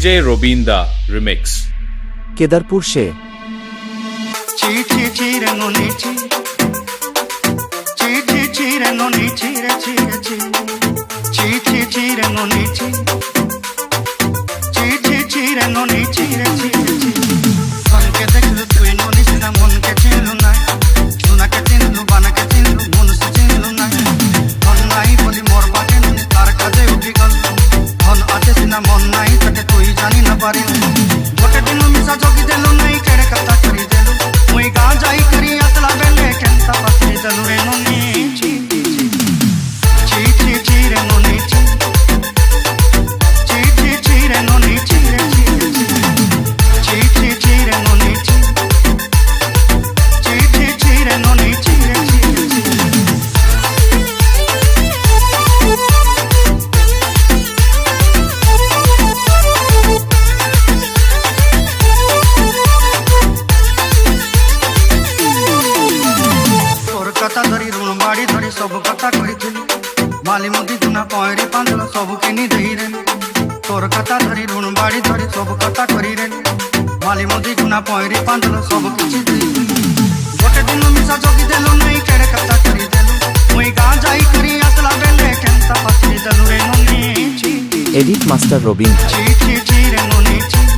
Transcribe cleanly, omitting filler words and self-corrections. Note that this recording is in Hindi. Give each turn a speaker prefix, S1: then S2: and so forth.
S1: DJ Robinda remix.
S2: केदारपुर से सब कथा करिथिलु माली मोदी दुना पयरी पांदल सब किनी देहिरे तोर कथा धरी ऋण बाड़ी धरी सब कथा करिरे माली मोदी दुना पयरी पांदल सब किछि देहिरे गोटे दिन मिसा जोगी देलु नहीं केड़े कथा करि देलु मुई गा जाई करी असला बेले केंता पछरी देलु रे नोनी एडिट मास्टर रोबिन
S1: ची ची ची रे नोनी ची